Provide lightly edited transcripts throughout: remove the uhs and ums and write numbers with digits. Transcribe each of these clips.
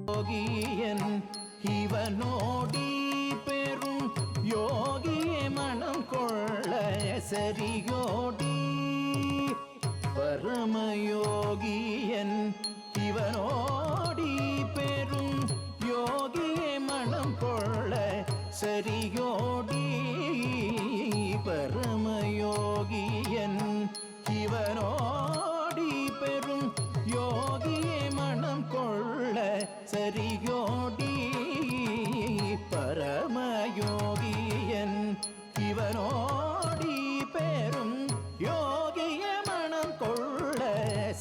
யோகியன் இவனோடி பெரும் யோகியே மனம் கொள்ள சரியோடி பரமயோகியன் இவனோடி பெரும் யோகியே மனம் கொள்ள சரியோடி பரமயோகியன் இவனோடி பெரும் யோகியே மனம் கொள்ள சரியோடி பரமயோகியன் இவனோடி பெரும் யோகியே மனம் கொள்ள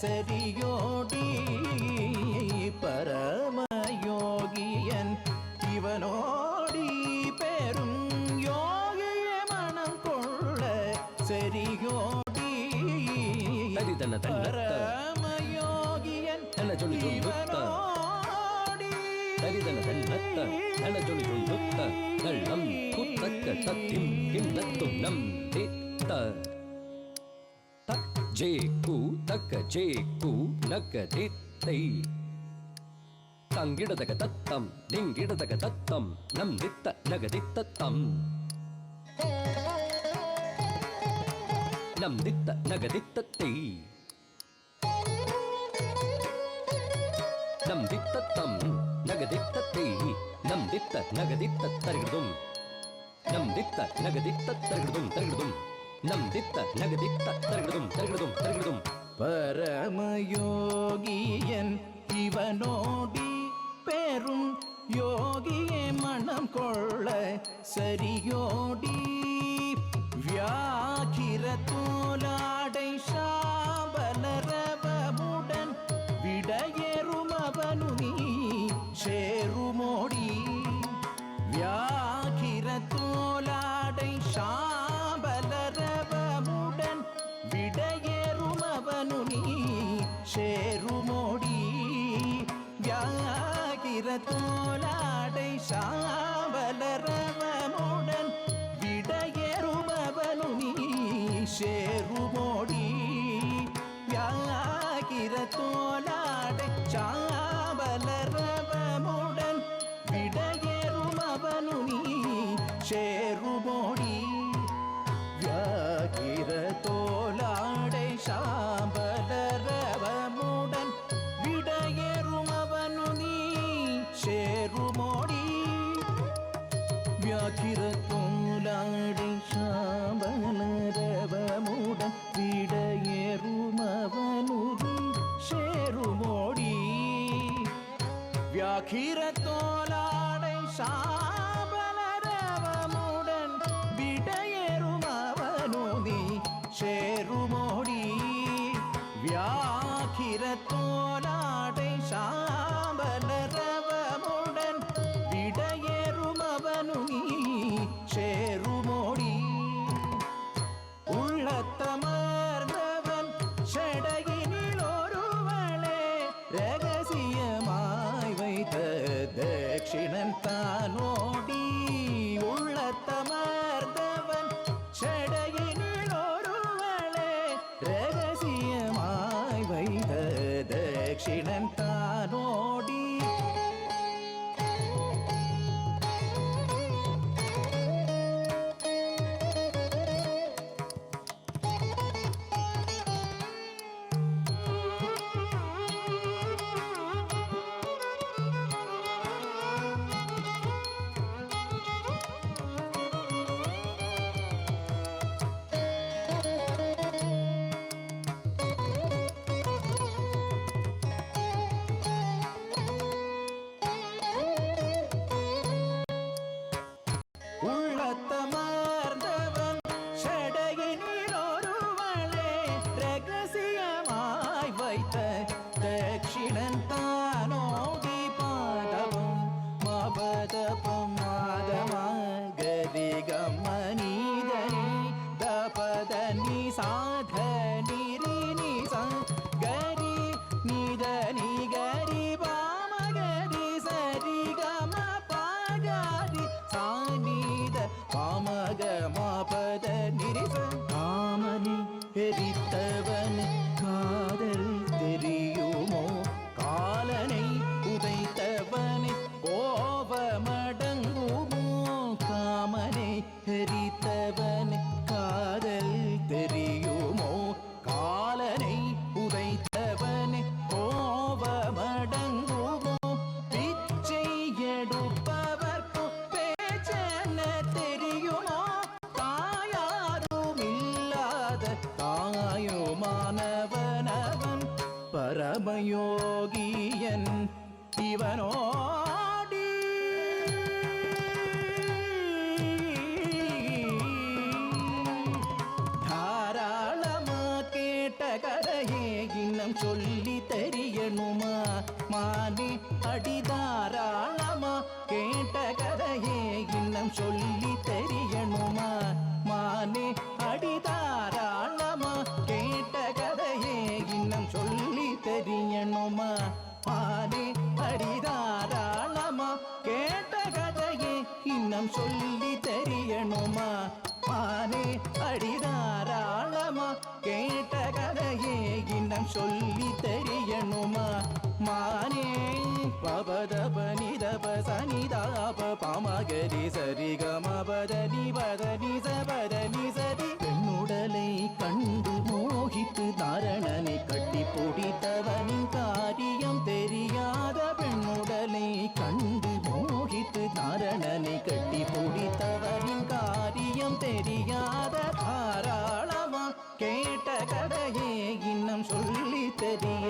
சரியோடி பரமயோகியன் இவனோடி பெரும் யோகியே மனம் கொள்ள சரியோடி பரமயோகியன் இவனோடி தங்கிடதக தத்தம் திங்கிடதக தத்தம் நம் தித்த நகதித்தத்தம் நம் தித்த நகதித்தத்தை நம் தித்தத்தம் நகதித்தத்தை நம் தித்த நகதித்தத்தருகிறதும் நம் தித்த நகதித்தத்தருகிறதும் தருகிறதும் நம் தித்த நகதித்தத்தருகிறதும் தருகிறதும் தருகிறதும் பரமயோகியன் இவனோடி பெரும் யோகியே மனம் கொள்ள சரியோடி வியாகிர தோலாடை சாபலரவமுடன் விடையேறும் அவனு நீ சேருமோடி வியாகிர தோலாடை சாபலரவமுடன் விடையேறும் அவனு நீ சேருமோடி வியாகிர தோலாடை சாபலரவமுடன் விடையேறும் அவனு நீ சேருமோடி வியாகிர தோலாடை சாபலரவமுடன் விடையேறும் அவனு நீ சேருமோடி வியாகிர தோலாடை சாம்பலரவமுடன் விடையேறும் அவனு நீ சேருமோடி வியாகிர தோலாடை சாம்பலரவமுடன் விடையேறும் அவனு நீ சேருமோடி வியாகிர தோலாடை சாம்பலரவமுடன் விடையேறும் அவனு நீ சேருமோடி வியாகிர தோலாடை சாம்பலரவமுடன் விடையேறும் அவனு நீ சேருமோடி உள்ளத்தமர்ந்தவன் செடையினில் ஒருவளே ரகசியமாய் வைத்த தட்சிணன் தானோடி உள்ளத்தமர்ந்தவன் செடையினில் ஒருவளே ரகசியமாய் வைத்த தட்சிணன் தானோடி பரமயோகியன் இவனோடி தாராளமா கேட்ட கதையே இன்னும் சொல்லி தெரியணுமா மானே அடிதாராளமா கேட்ட கதையே இன்னும் சொல்லி தெரியணுமா மானே அடிதாராளமா கேட்ட கதையே இன்னும் சொல்லி தெரியணுமா மானே அடிதாராளமா கேட்ட கதையே இன்னும் சொல்லி தெரியணுமா மானே அடிதாராளமா கேட்ட கதையே இன்னும் சொல்லி தெரியணுமா மானே பபதப நிதப சனிதாப பாமகரி சரிகமபதனி பதனி சபதனி சரி பெண்ணுடலை கண்டு மோகித்து தாரணனை கட்டி பிடித்தவனின் காரியம் தெரியாத பெண்ணுடலை கண்டு மோகித்து தாரணனை கட்டி பிடித்தவனின் காரியம் தெரியாத தாராளமா கேட்ட கதையே இன்னும் சொல்லி தெரிய